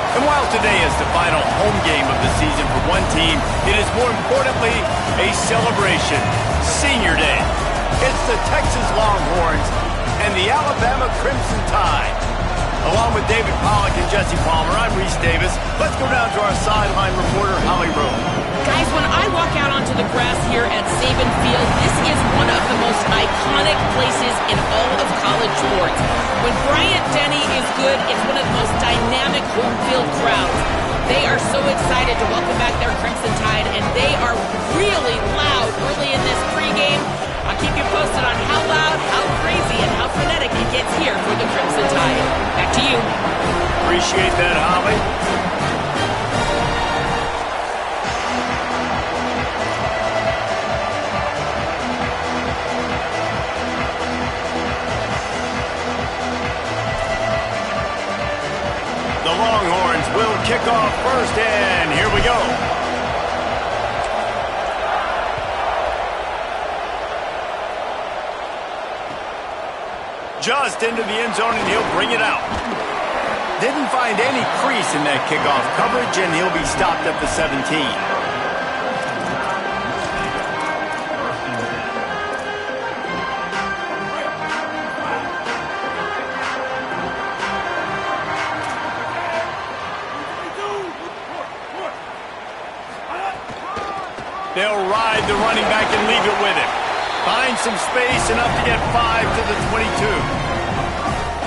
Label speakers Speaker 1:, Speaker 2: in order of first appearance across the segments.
Speaker 1: And while today is the final home game of the season for one team, it is more importantly a celebration. Senior Day. It's the Texas Longhorns and the Alabama Crimson Tide. Along with David Pollack and Jesse Palmer, I'm Reese Davis. Let's go down to our sideline reporter, Holly Rowe.
Speaker 2: Guys, when I walk out onto the grass here at Saban Field, this is one of the most iconic places in all of college sports. When Bryant Denny is good, it's one of the most dynamic home field crowds. They are so excited to welcome back their Crimson Tide, and they are really loud early in this pregame. I'll keep you posted on how loud, how crazy, and how frenetic it gets here for the Crimson Tide. Back to you.
Speaker 1: Appreciate that, Holly. The Longhorns will kick off first, and here we go. Just into the end zone, and he'll bring it out. Didn't find any crease in that kickoff coverage, and he'll be stopped at the 17. They'll ride the running back and leave it with him. Find some space, enough to get 5 to the 22.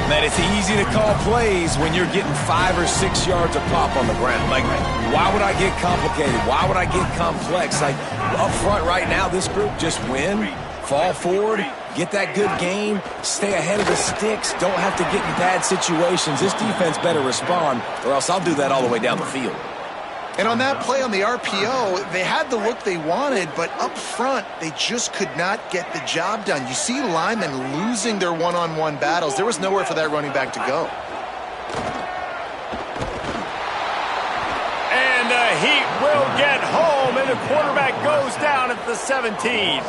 Speaker 3: Man, it's easy to call plays when you're getting 5 or 6 yards of pop on the ground. Like, why would I get complicated? Why would I get complex? Like, up front right now, this group just win, fall forward, get that good game, stay ahead of the sticks, don't have to get in bad situations. This defense better respond, or else I'll do that all the way down the field.
Speaker 4: And on that play on the RPO, they had the look they wanted, but up front, they just could not get the job done. You see linemen losing their one-on-one battles. There was nowhere for that running back to go.
Speaker 1: And the Heat will get home, and the quarterback goes down at the 17.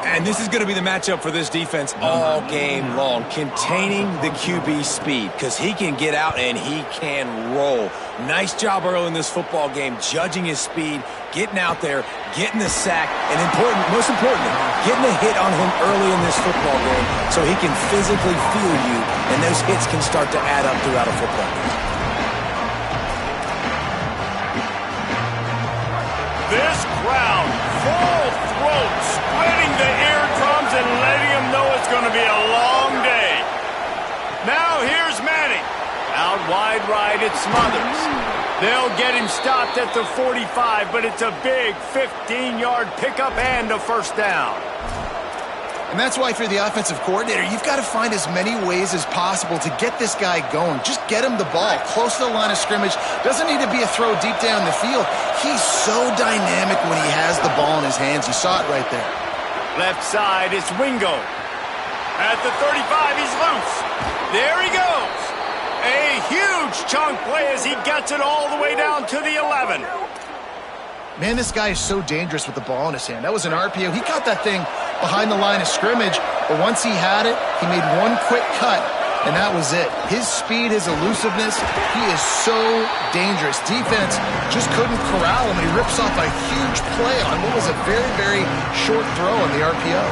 Speaker 3: And this is going to be the matchup for this defense all game long, containing the QB speed, because he can get out and he can roll. Nice job early in this football game, judging his speed, getting out there, getting the sack, and most importantly, getting a hit on him early in this football game so he can physically feel you, and those hits can start to add up throughout a football game.
Speaker 1: This crowd, full throat, splitting the eardrums and letting them know it's going to be a long day. Now here's Manning. Out wide right, it's Smothers. They'll get him stopped at the 45, but it's a big 15-yard pickup and a first down.
Speaker 4: And that's why if you're the offensive coordinator, you've got to find as many ways as possible to get this guy going. Just get him the ball close to the line of scrimmage. Doesn't need to be a throw deep down the field. He's so dynamic when he has the ball in his hands. You saw it right there.
Speaker 1: Left side, it's Wingo. At the 35, he's loose. There he goes. A huge chunk play as he gets it all the way down to the 11.
Speaker 4: Man, this guy is so dangerous with the ball in his hand. That was an RPO. He caught that thing behind the line of scrimmage, but once he had it, he made one quick cut, and that was it. His speed, his elusiveness, he is so dangerous. Defense just couldn't corral him, and he rips off a huge play on what was a very, very short throw on the RPO.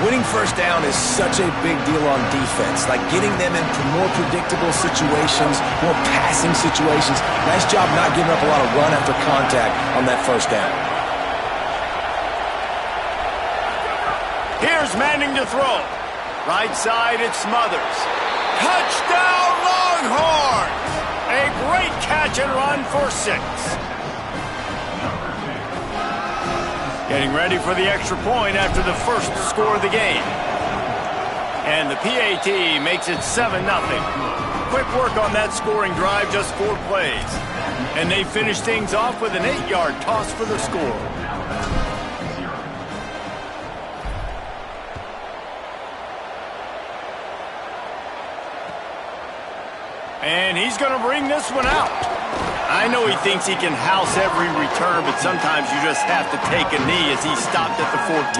Speaker 3: Winning first down is such a big deal on defense, like getting them into more predictable situations, more passing situations. Nice job not giving up a lot of run after contact on that first down.
Speaker 1: Here's Manning to throw. Right side, it's Smothers. Touchdown Longhorns! A great catch and run for 6. Getting ready for the extra point after the first score of the game. And the PAT makes it 7-0. Quick work on that scoring drive, just 4 plays. And they finish things off with an 8-yard toss for the score. And he's going to bring this one out. I know he thinks he can house every return, but sometimes you just have to take a knee as he stopped at the 14.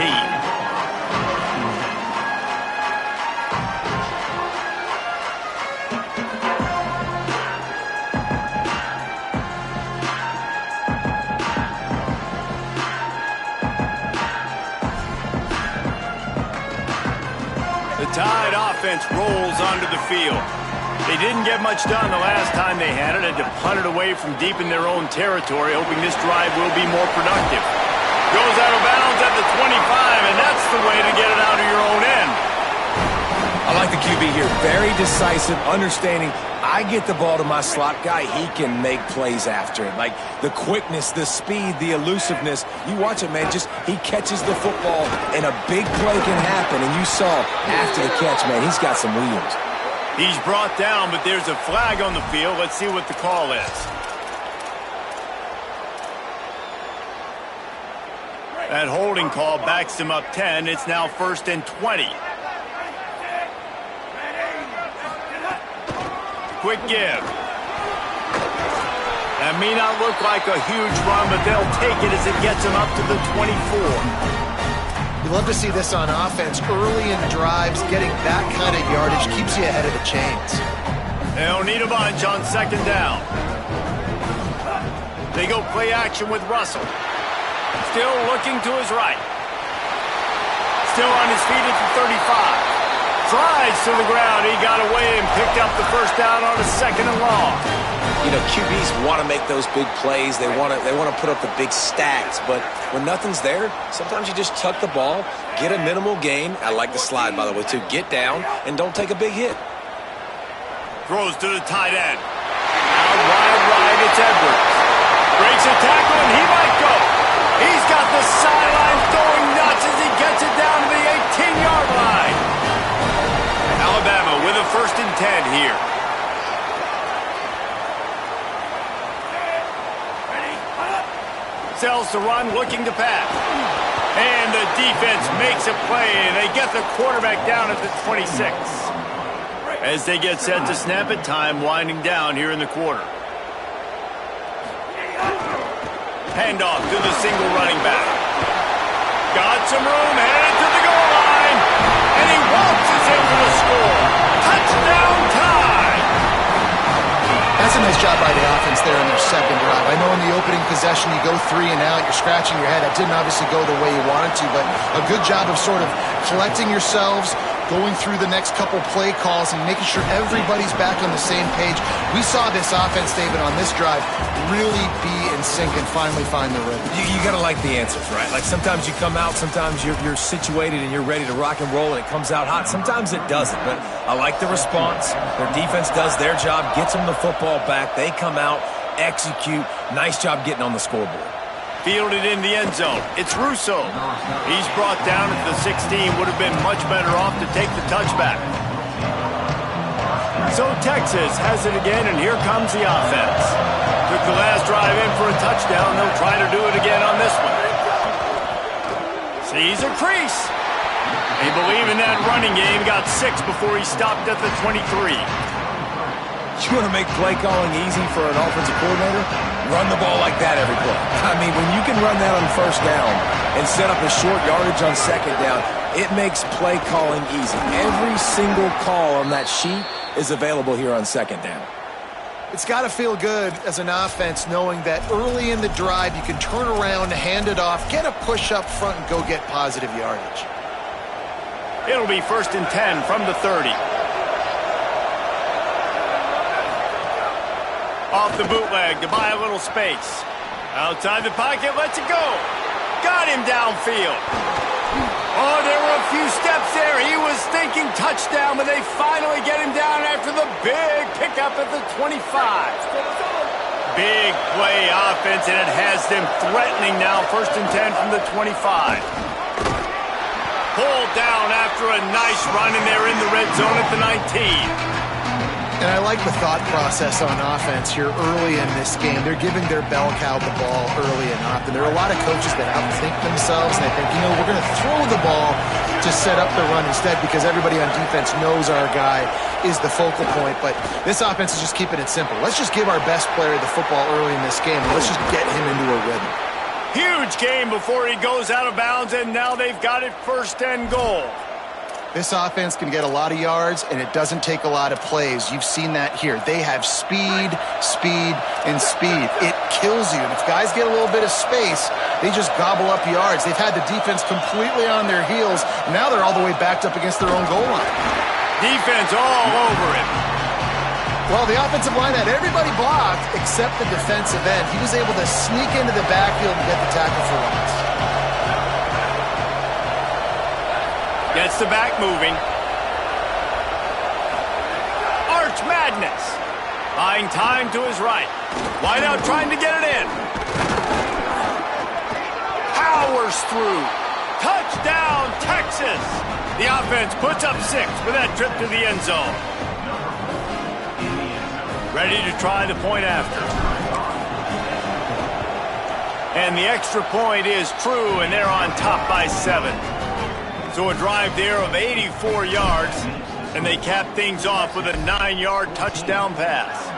Speaker 1: Tide offense rolls onto the field. They didn't get much done the last time they had it. Had to punt it away from deep in their own territory, hoping this drive will be more productive. Goes out of bounds at the 25, and that's the way to get it out of your own end.
Speaker 3: I like the QB here. Very decisive, understanding I get the ball to my slot guy, he can make plays after it. Like the quickness, the speed, the elusiveness. You watch it, man, just he catches the football and a big play can happen. And you saw after the catch, man, he's got some wheels.
Speaker 1: He's brought down, but there's a flag on the field. Let's see what the call is. That holding call backs him up 10. It's now 1st and 20. Quick give. That may not look like a huge run, but they'll take it as it gets them up to the 24.
Speaker 4: You love to see this on offense. Early in drives, getting that kind of yardage keeps you ahead of the chains.
Speaker 1: They'll need a bunch on 2nd down. They go play action with Russell. Still looking to his right. Still on his feet at the 35. Slides to the ground. He got away and picked up the 1st down on a 2nd and long.
Speaker 3: You know, QBs want to make those big plays. They want to put up the big stats. But when nothing's there, sometimes you just tuck the ball, get a minimal gain. I like the slide, by the way, too. Get down and don't take a big hit.
Speaker 1: Throws to the tight end. Out wide right, it's Edwards. Breaks a tackle, and he might go. He's got the sidelines going nuts as he gets it down to the 18-yard line. Alabama with a 1st and 10 here. Sells to run, looking to pass. And the defense makes a play, and they get the quarterback down at the 26. As they get set to snap it, time winding down here in the quarter. Handoff to the single running back. Got some room, headed to the goal line. And he waltzes in for the score. Touchdown Tide!
Speaker 4: That's a nice job by the offense there in their 2nd drive. I know in the opening possession you go 3 and out, you're scratching your head. That didn't obviously go the way you wanted to, but a good job of sort of collecting yourselves, going through the next couple play calls and making sure everybody's back on the same page. We saw this offense, David, on this drive really be in sync and finally find the rhythm.
Speaker 3: You got to like the answers, right? Like sometimes you come out, sometimes you're situated and you're ready to rock and roll and it comes out hot. Sometimes it doesn't, but I like the response. Their defense does their job, gets them the football back. They come out, execute. Nice job getting on the scoreboard.
Speaker 1: Fielded in the end zone. It's Russo. He's brought down at the 16. Would have been much better off to take the touchback. So Texas has it again, and here comes the offense. Took the last drive in for a touchdown. They'll try to do it again on this one. Sees a crease. They believe in that running game. Got 6 before he stopped at the 23.
Speaker 3: You want to make play calling easy for an offensive coordinator? Run the ball like that every play. I mean, when you can run that on 1st down and set up a short yardage on 2nd down, it makes play calling easy. Every single call on that sheet is available here on 2nd down.
Speaker 4: It's got to feel good as an offense knowing that early in the drive you can turn around, hand it off, get a push up front, and go get positive yardage.
Speaker 1: It'll be 1st and 10 from the 30. Off the bootleg to buy a little space. Outside the pocket, lets it go. Got him downfield. Oh, there were a few steps there. He was thinking touchdown, but they finally get him down after the big pickup at the 25. Big play offense, and it has them threatening now. 1st and 10 from the 25. Pulled down after a nice run, and they're in the red zone at the 19.
Speaker 4: And I like the thought process on offense here early in this game. They're giving their bell cow the ball early and often. There are a lot of coaches that outthink themselves, and they think, you know, we're going to throw the ball to set up the run instead because everybody on defense knows our guy is the focal point. But this offense is just keeping it simple. Let's just give our best player the football early in this game, and let's just get him into a rhythm.
Speaker 1: Huge game before he goes out of bounds, and now they've got it 1st and goal.
Speaker 4: This offense can get a lot of yards, and it doesn't take a lot of plays. You've seen that here. They have speed, speed, and speed. It kills you. And if guys get a little bit of space, they just gobble up yards. They've had the defense completely on their heels. And now they're all the way backed up against their own goal line.
Speaker 1: Defense all over him.
Speaker 4: Well, the offensive line had everybody blocked except the defensive end. He was able to sneak into the backfield and get the tackle for once.
Speaker 1: Gets the back moving. Arch Madness. Buying time to his right. Wideout trying to get it in. Powers through. Touchdown, Texas. The offense puts up 6 with that trip to the end zone. Ready to try the point after. And the extra point is true, and they're on top by 7. So a drive there of 84 yards, and they cap things off with a 9-yard touchdown pass.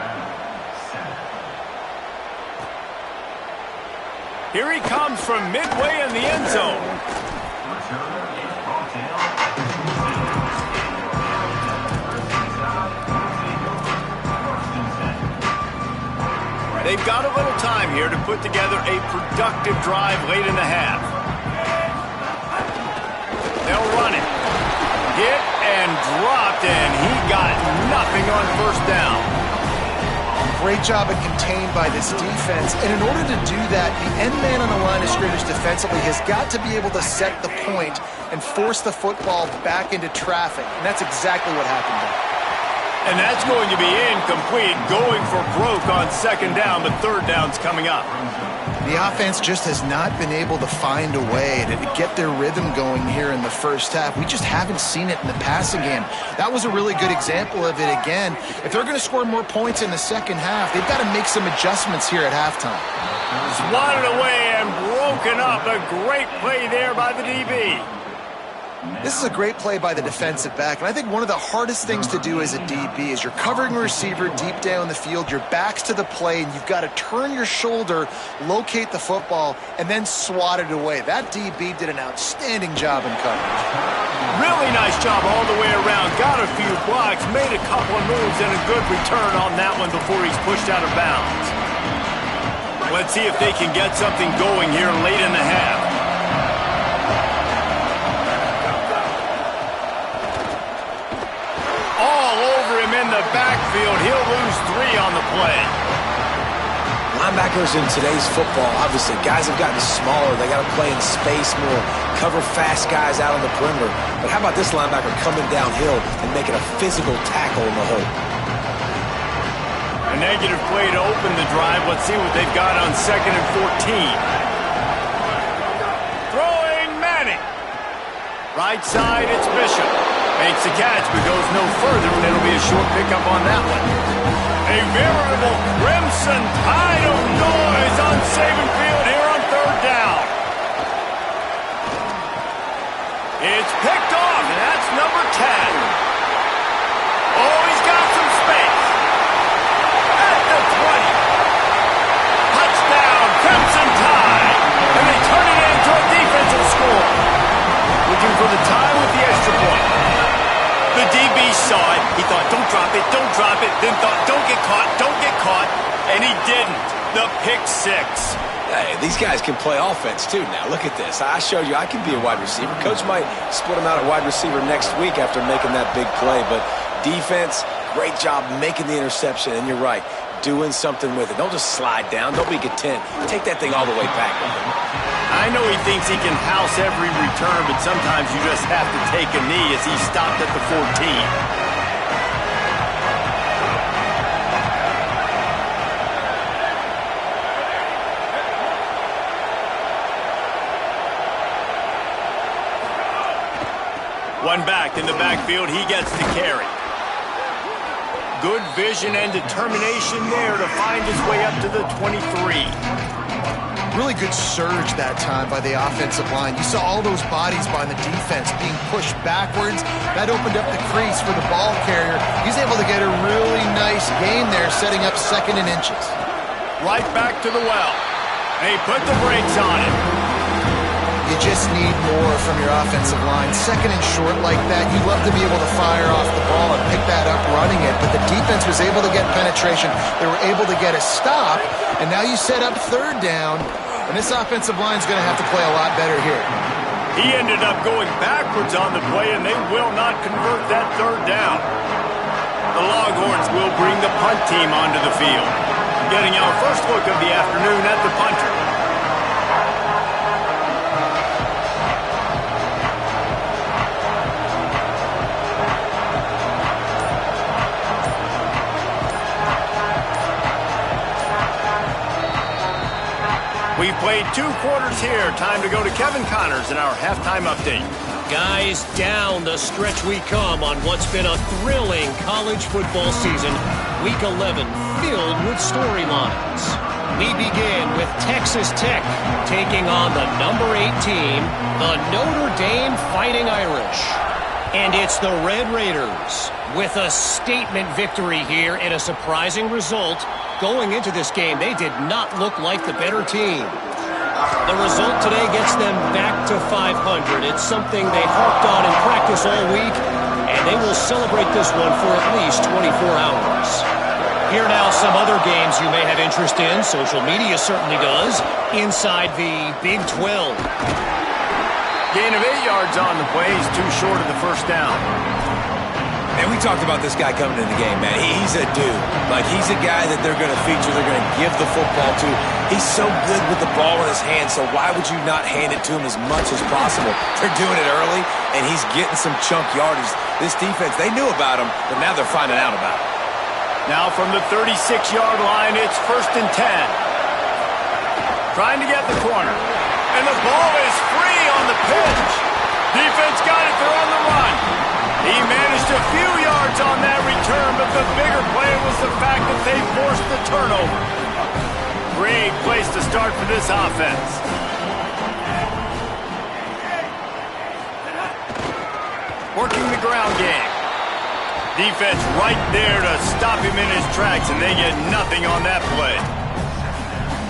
Speaker 1: Here he comes from midway in the end zone. They've got a little time here to put together a productive drive late in the half. They'll run it. Hit and dropped, and he got nothing on first down.
Speaker 4: Great job at contained by this defense. And in order to do that, the end man on the line of scrimmage defensively has got to be able to set the point and force the football back into traffic. And that's exactly what happened there.
Speaker 1: And that's going to be incomplete, going for broke on second down, but third down's coming up.
Speaker 4: The offense just has not been able to find a way to get their rhythm going here in the first half. We just haven't seen it in the passing game. That was a really good example of it again. If they're going to score more points in the second half, they've got to make some adjustments here at halftime.
Speaker 1: Swatted away and broken up. A great play there by the DB.
Speaker 4: This is a great play by the defensive back, and I think one of the hardest things to do as a DB is you're covering a receiver deep down the field, your back's to the play, and you've got to turn your shoulder, locate the football, and then swat it away. That DB did an outstanding job in coverage.
Speaker 1: Really nice job all the way around. Got a few blocks, made a couple of moves, and a good return on that one before he's pushed out of bounds. Let's see if they can get something going here late in the half. In the backfield, he'll lose 3 on the play.
Speaker 3: Linebackers in today's football, obviously, guys have gotten smaller. They got to play in space more, cover fast guys out on the perimeter. But how about this linebacker coming downhill and making a physical tackle in the hole?
Speaker 1: A negative play to open the drive. Let's see what they've got on 2nd and 14. Throwing Manning. Right side, it's Bishop. Makes the catch, but goes no further, and it'll be a short pickup on that one. A veritable crimson tide of noise on Saban Field here on third down. It's picked off, and that's number 10. Oh, he's got some space. At the 20. Touchdown, Crimson Tide. And they turn it into a defensive score. Looking for the tie with the extra point. The DB saw it. He thought, don't drop it, don't drop it. Then thought, don't get caught. And he didn't. The pick 6.
Speaker 3: Hey, these guys can play offense, too. Now, look at this. I showed you I can be a wide receiver. Coach might split him out at wide receiver next week after making that big play. But defense, great job making the interception. And you're right, doing something with it. Don't just slide down. Don't be content. Take that thing all the way back with him.
Speaker 1: I know he thinks he can house every return, but sometimes you just have to take a knee as he stopped at the 14. One back in the backfield, he gets the carry. Good vision and determination there to find his way up to the 23.
Speaker 4: Really good surge that time by the offensive line. You saw all those bodies by the defense being pushed backwards. That opened up the crease for the ball carrier. He's able to get a really nice gain there, setting up 2nd and inches.
Speaker 1: Right back to the well. And he put the brakes on it.
Speaker 4: You just need more from your offensive line. 2nd and short like that, you'd love to be able to fire off the ball and pick that up running it, but the defense was able to get penetration. They were able to get a stop, and now you set up 3rd down. And this offensive line is going to have to play a lot better here.
Speaker 1: He ended up going backwards on the play, and they will not convert that third down. The Longhorns will bring the punt team onto the field. Getting our first look of the afternoon at the punter. We've played 2 quarters here. Time to go to Kevin Connors in our halftime update.
Speaker 5: Guys, down the stretch we come on what's been a thrilling college football season. Week 11 filled with storylines. We begin with Texas Tech taking on the number 8 team, the Notre Dame Fighting Irish. And it's the Red Raiders with a statement victory here in a surprising result. Going into this game, they did not look like the better team. The result today gets them back to 500. It's something they harped on in practice all week, and they will celebrate this one for at least 24 hours. Here now some other games you may have interest in. Social media certainly does. Inside the Big 12.
Speaker 1: Gain of 8 yards on the play. He's too short of the first down.
Speaker 3: And we talked about this guy coming in the game, man. He's a dude. Like, he's a guy that they're going to feature, they're going to give the football to. He's so good with the ball in his hand, so why would you not hand it to him as much as possible? They're doing it early, and he's getting some chunk yardage. This defense, they knew about him, but now they're finding out about it.
Speaker 1: Now from the 36-yard line, it's 1st and 10. Trying to get the corner. And the ball is free on the pitch. Defense got it, they're on the run. He managed a few yards on that return, but the bigger play was the fact that they forced the turnover. Great place to start for this offense. Working the ground game. Defense right there to stop him in his tracks, and they get nothing on that play.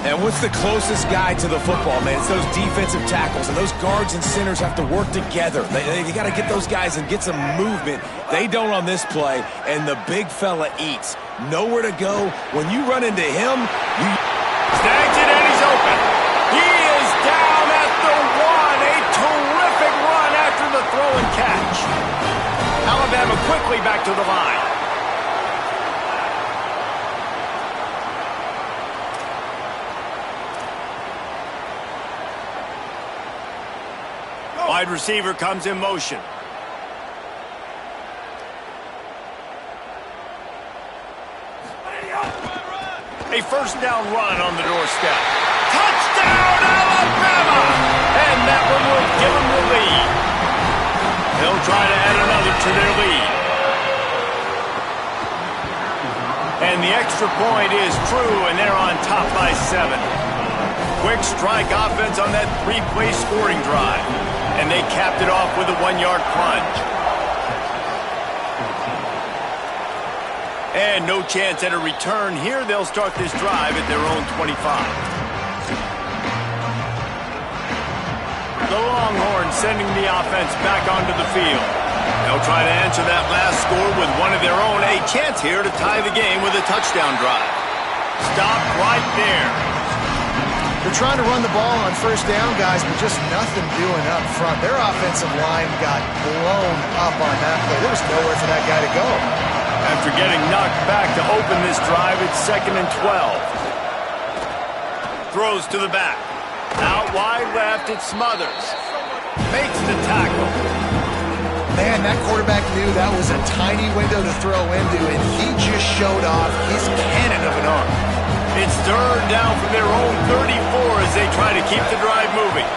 Speaker 3: And what's the closest guy to the football, man? It's those defensive tackles, and those guards and centers have to work together. They got to get those guys and get some movement. They don't on this play, and the big fella eats. Nowhere to go. When you run into him, you...
Speaker 1: Snags it, and he's open. He is down at the 1. A terrific run after the throw and catch. Alabama quickly back to the line. Wide receiver comes in motion. A first down run on the doorstep. Touchdown, Alabama! And that one will give them the lead. They'll try to add another to their lead. And the extra point is true, and they're on top by 7. Quick strike offense on that 3-play scoring drive. And they capped it off with a 1-yard plunge. And no chance at a return here. They'll start this drive at their own 25. The Longhorns sending the offense back onto the field. They'll try to answer that last score with one of their own. A chance here to tie the game with a touchdown drive. Stop right there.
Speaker 4: They're trying to run the ball on first down, guys, but just nothing doing up front. Their offensive line got blown up on that play. There was nowhere for that guy to go.
Speaker 1: After getting knocked back to open this drive, it's 2nd and 12. Throws to the back. Out wide left, it's Smothers. Makes the tackle.
Speaker 4: Man, that quarterback knew that was a tiny window to throw into, and he just showed off his cannon of an arm.
Speaker 1: It's 3rd down from their own 34 as they try to keep the drive moving.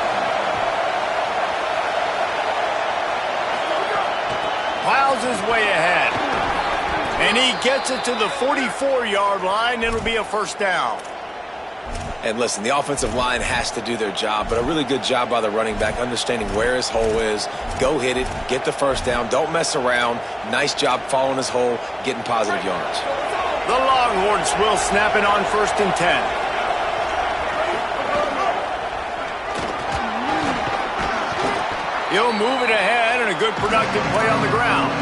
Speaker 1: Plows his way ahead. And he gets it to the 44-yard line. It'll be a first down.
Speaker 3: And listen, the offensive line has to do their job, but a really good job by the running back, understanding where his hole is. Go hit it, get the first down, don't mess around. Nice job following his hole, getting positive yards.
Speaker 1: The Longhorns will snap it on 1st and 10. He'll move it ahead and a good productive play on the ground.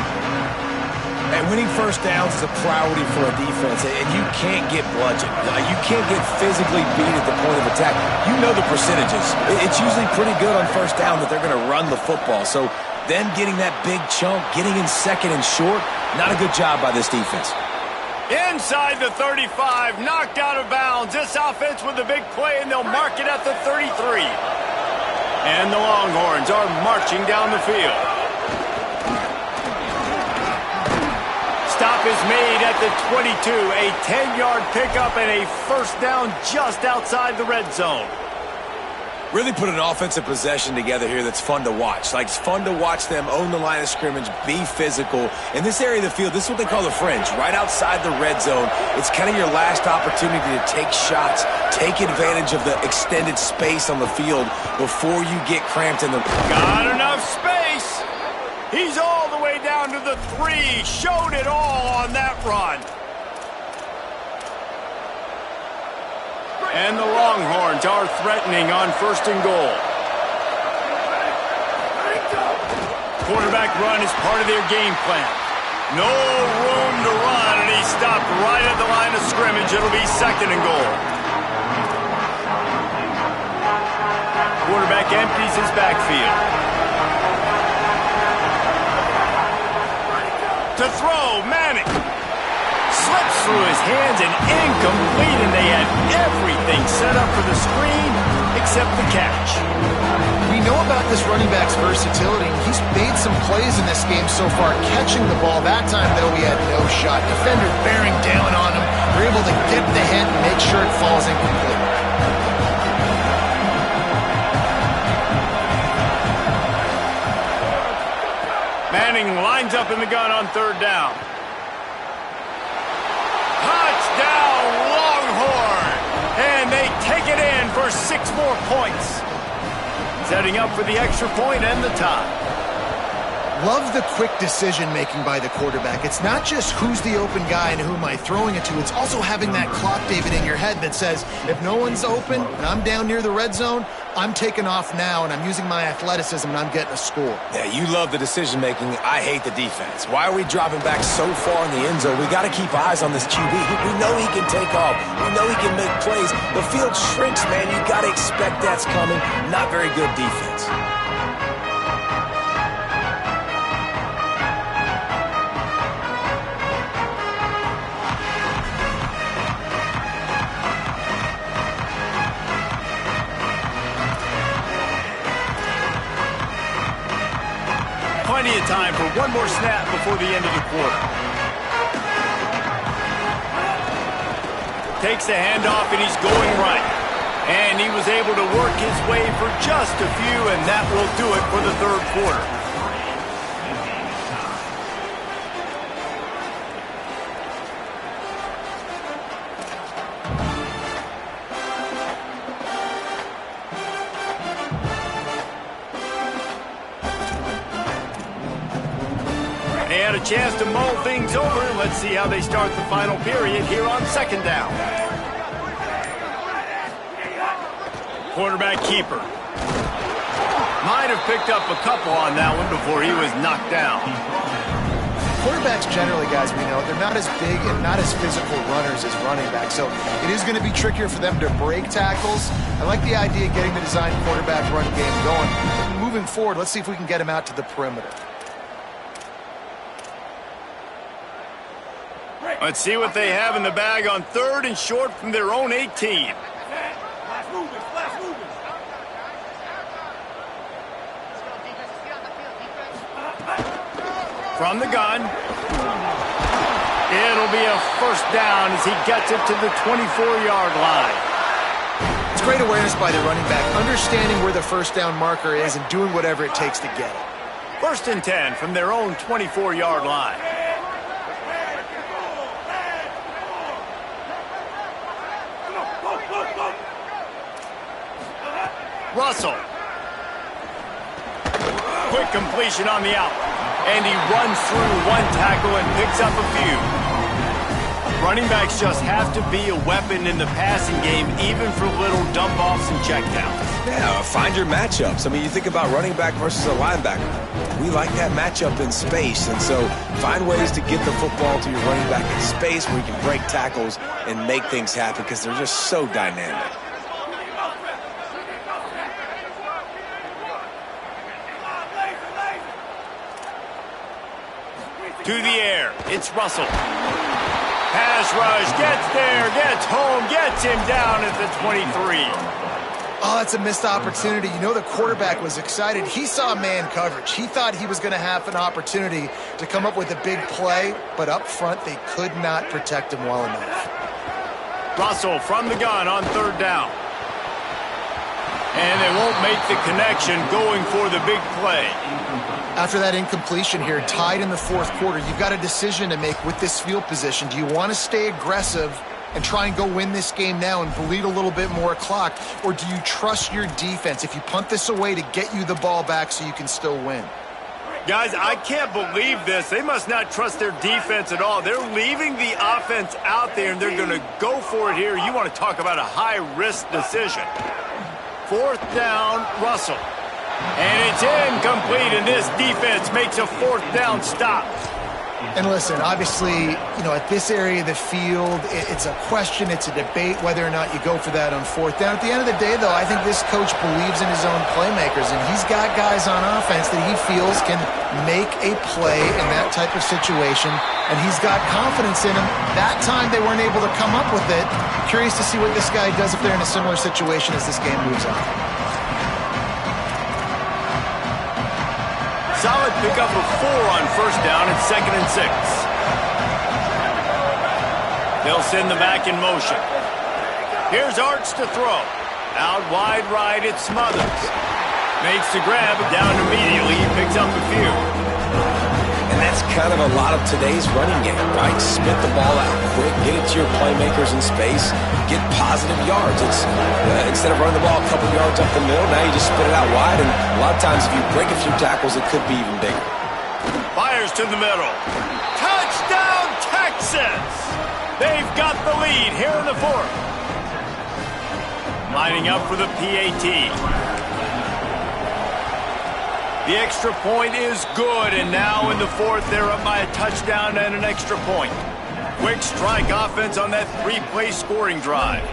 Speaker 3: And winning first downs is a priority for a defense, and you can't get bludgeoned. You can't get physically beat at the point of attack. You know the percentages. It's usually pretty good on first down that they're going to run the football. So them getting that big chunk, getting in second and short, not a good job by this defense.
Speaker 1: Inside the 35, knocked out of bounds. This offense with a big play, and they'll mark it at the 33. And the Longhorns are marching down the field. Stop is made at the 22, a 10-yard pickup and a first down just outside the red zone.
Speaker 3: Really put an offensive possession together here that's fun to watch. Like, it's fun to watch them own the line of scrimmage, be physical. In this area of the field, this is what they call the fringe, right outside the red zone. It's kind of your last opportunity to take shots, take advantage of the extended space on the field before you get cramped in the...
Speaker 1: Got enough space. He's all the way down to the 3. Showed it all on that run. And the Longhorns are threatening on first and goal. Quarterback run is part of their game plan. No room to run, and he stopped right at the line of scrimmage. It'll be second and goal. Quarterback empties his backfield. To throw, Manning. Slips through his hands and incomplete, and they had everything set up for the screen except the catch.
Speaker 4: We know about this running back's versatility. He's made some plays in this game so far, catching the ball. That time, though, he had no shot. Defender bearing down on him. They're able to get the hit and make sure it falls incomplete.
Speaker 1: Manning lines up in the gun on third down. Touchdown, Longhorn! And they take it in for 6 more points. Setting up for the extra point and the tie.
Speaker 4: Love the quick decision-making by the quarterback. It's not just who's the open guy and who am I throwing it to. It's also having that clock, David, in your head that says, if no one's open and I'm down near the red zone, I'm taking off now and I'm using my athleticism and I'm getting a score.
Speaker 3: Yeah, you love the decision-making. I hate the defense. Why are we dropping back so far in the end zone? We got to keep eyes on this QB. We know he can take off. We know he can make plays. The field shrinks, man. You got to expect that's coming. Not very good defense.
Speaker 1: Plenty of time for one more snap before the end of the quarter. Takes the handoff and he's going right. And he was able to work his way for just a few, and that will do it for the third quarter. They had a chance to mull things over. Let's see how they start the final period here on second down. Quarterback keeper. Might have picked up a couple on that one before he was knocked down.
Speaker 4: Quarterbacks generally, guys, we know, they're not as big and not as physical runners as running backs, so it is going to be trickier for them to break tackles. I like the idea of getting the design quarterback run game going. But moving forward, let's see if we can get him out to the perimeter.
Speaker 1: Let's see what they have in the bag on third and short from their own 18. From the gun. It'll be a first down as he gets it to the 24-yard line.
Speaker 4: It's great awareness by the running back, understanding where the first down marker is and doing whatever it takes to get it.
Speaker 1: First and 10 from their own 24-yard line. Russell. Quick completion on the out. And he runs through one tackle and picks up a few. Running backs just have to be a weapon in the passing game, even for little dump-offs and checkdowns.
Speaker 3: Yeah, find your matchups. I mean, you think about running back versus a linebacker. We like that matchup in space, and so find ways to get the football to your running back in space where you can break tackles and make things happen because they're just so dynamic.
Speaker 1: To the air, it's Russell. Pass rush, gets there, gets home, gets him down at the 23.
Speaker 4: Oh, that's a missed opportunity. You know the quarterback was excited. He saw man coverage. He thought he was going to have an opportunity to come up with a big play, but up front they could not protect him well enough.
Speaker 1: Russell from the gun on third down. And they won't make the connection going for the big play.
Speaker 4: After that incompletion here, tied in the fourth quarter, you've got a decision to make with this field position. Do you want to stay aggressive and try and go win this game now and bleed a little bit more clock, or do you trust your defense if you punt this away to get you the ball back so you can still win?
Speaker 1: Guys, I can't believe this. They must not trust their defense at all. They're leaving the offense out there, and they're going to go for it here. You want to talk about a high-risk decision. Fourth down, Russell. And it's incomplete, and this defense makes a fourth down stop.
Speaker 4: And listen, obviously, you know, at this area of the field, it's a question, it's a debate whether or not you go for that on fourth down. At the end of the day, though, I think this coach believes in his own playmakers, and he's got guys on offense that he feels can make a play in that type of situation, and he's got confidence in him. That time they weren't able to come up with it. Curious to see what this guy does if they're in a similar situation as this game moves on.
Speaker 1: Solid pickup of 4 on first down and 2nd and 6. They'll send the back in motion. Here's Arts to throw. Out wide right, it's Smothers. Makes the grab, down immediately. He picks up a few.
Speaker 3: And that's kind of a lot of today's running game, right? Spit the ball out quick, get it to your playmakers in space, get positive yards. It's instead of running the ball a couple yards up the middle, now you just spit it out wide, and a lot of times if you break a few tackles, it could be even bigger.
Speaker 1: Fires to the middle. Touchdown, Texas! They've got the lead here in the fourth. Lining up for the PAT. The extra point is good, and now in the fourth, they're up by a touchdown and an extra point. Quick strike offense on that 3-play scoring drive.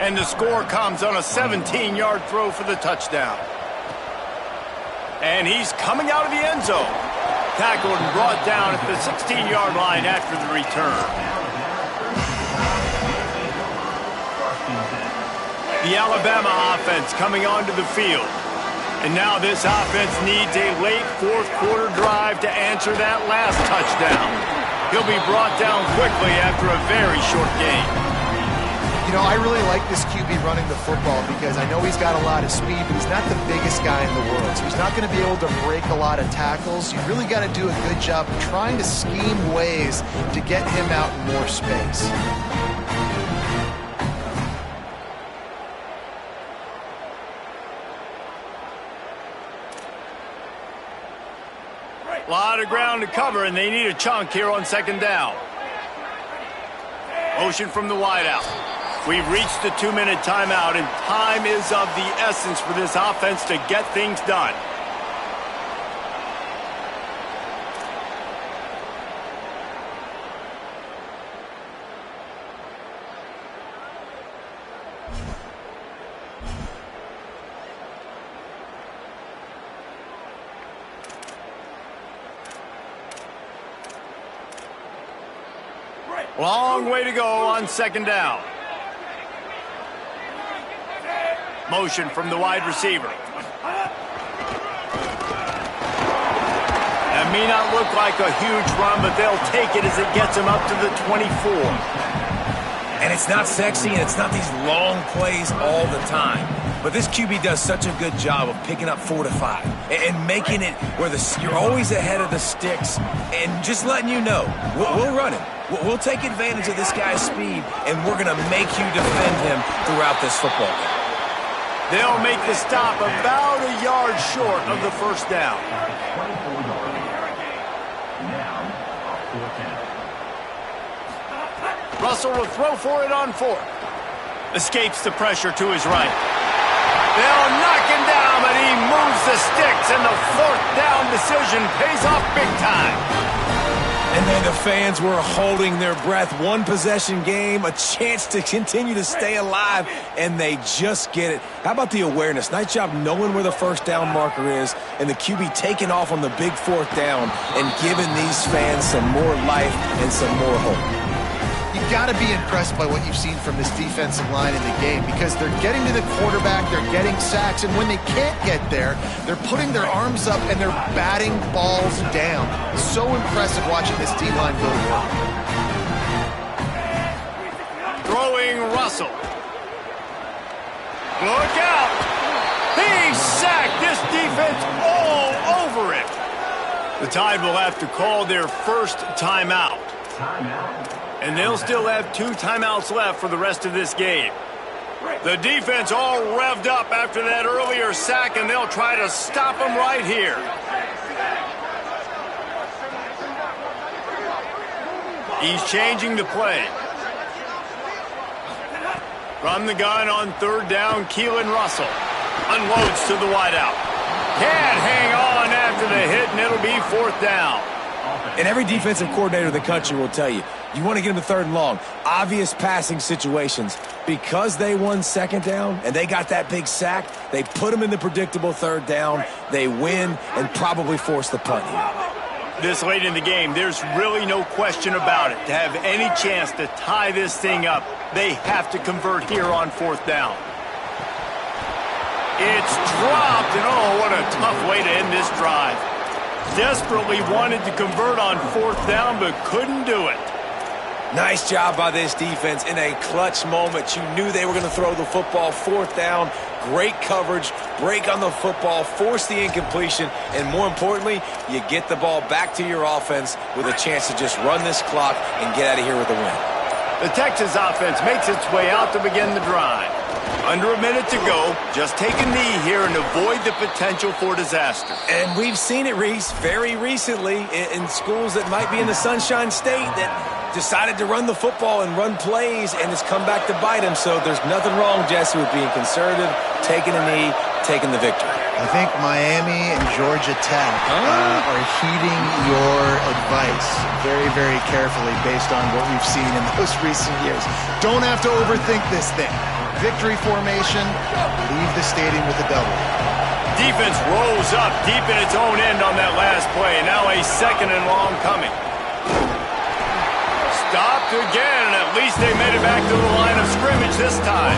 Speaker 1: And the score comes on a 17-yard throw for the touchdown. And he's coming out of the end zone. Tackled and brought down at the 16-yard line after the return. The Alabama offense coming onto the field. And now this offense needs a late fourth quarter drive to answer that last touchdown. He'll be brought down quickly after a very short game.
Speaker 4: You know, I really like this QB running the football because I know he's got a lot of speed, but he's not the biggest guy in the world. So he's not going to be able to break a lot of tackles. You really got to do a good job of trying to scheme ways to get him out in more space.
Speaker 1: A lot of ground to cover, and they need a chunk here on second down. Motion from the wideout. We've reached the 2-minute timeout, and time is of the essence for this offense to get things done. Long way to go on second down. Motion from the wide receiver. That may not look like a huge run, but they'll take it as it gets them up to the 24.
Speaker 3: And it's not sexy, and it's not these long plays all the time. But this QB does such a good job of picking up 4 to 5 and making it where you're always ahead of the sticks and just letting you know, we'll run him. We'll take advantage of this guy's speed, and we're going to make you defend him throughout this football game.
Speaker 1: They'll make the stop about a yard short of the first down. Russell will throw for it on fourth. Escapes the pressure to his right. They'll knock him down, but he moves the sticks, and the fourth down decision pays off big time.
Speaker 3: And then the fans were holding their breath. One possession game, a chance to continue to stay alive, and they just get it. How about the awareness? Nice job knowing where the first down marker is, and the QB taking off on the big fourth down and giving these fans some more life and some more hope.
Speaker 4: You got to be impressed by what you've seen from this defensive line in the game because they're getting to the quarterback, they're getting sacks, and when they can't get there, they're putting their arms up and they're batting balls down. So impressive watching this D-line go to work.
Speaker 1: Throwing Russell. Look out! He sacked this defense all over it. The Tide will have to call their first timeout. And they'll still have 2 timeouts left for the rest of this game. The defense all revved up after that earlier sack, and they'll try to stop them right here. He's changing the play. From the gun on third down, Keelan Russell unloads to the wideout. Can't hang on after the hit, and it'll be fourth down.
Speaker 3: And every defensive coordinator in the country will tell you, you want to get them to third and long. Obvious passing situations. Because they won second down and they got that big sack, they put them in the predictable third down. They win and probably force the punt here.
Speaker 1: This late in the game, there's really no question about it. To have any chance to tie this thing up, they have to convert here on fourth down. It's dropped, and oh, what a tough way to end this drive. Desperately wanted to convert on fourth down, but couldn't do it.
Speaker 3: Nice job by this defense in a clutch moment. You knew they were going to throw the football. Fourth down, great coverage, break on the football, force the incompletion, and more importantly, you get the ball back to your offense with a chance to just run this clock and get out of here with a win.
Speaker 1: The Texas offense makes its way out to begin the drive. Under a minute to go, just take a knee here and avoid the potential for disaster.
Speaker 3: And we've seen it, Reese, very recently in schools that might be in the Sunshine State that decided to run the football and run plays, and it's come back to bite him. So there's nothing wrong, Jesse, with being conservative, taking a knee, taking the victory.
Speaker 4: I think Miami and Georgia Tech are heeding your advice very, very carefully based on what we've seen in those recent years. Don't have to overthink this thing. Victory formation, leave the stadium with a double.
Speaker 1: Defense rolls up deep in its own end on that last play. Now a second and long coming. Stopped again, and at least they made it back to the line of scrimmage this time.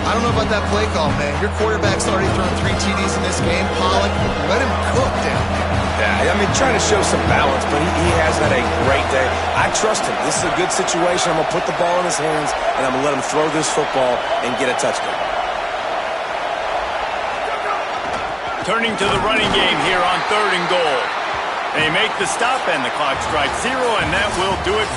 Speaker 4: I don't know about that play call, man. Your quarterback's already thrown 3 TDs in this game. Pollock, let him cook down there.
Speaker 3: Yeah, I mean, trying to show some balance, but he has had a great day. I trust him. This is a good situation. I'm going to put the ball in his hands, and I'm going to let him throw this football and get a touchdown.
Speaker 1: Turning to the running game here on third and goal. They make the stop, and the clock strikes 0, and that will do it for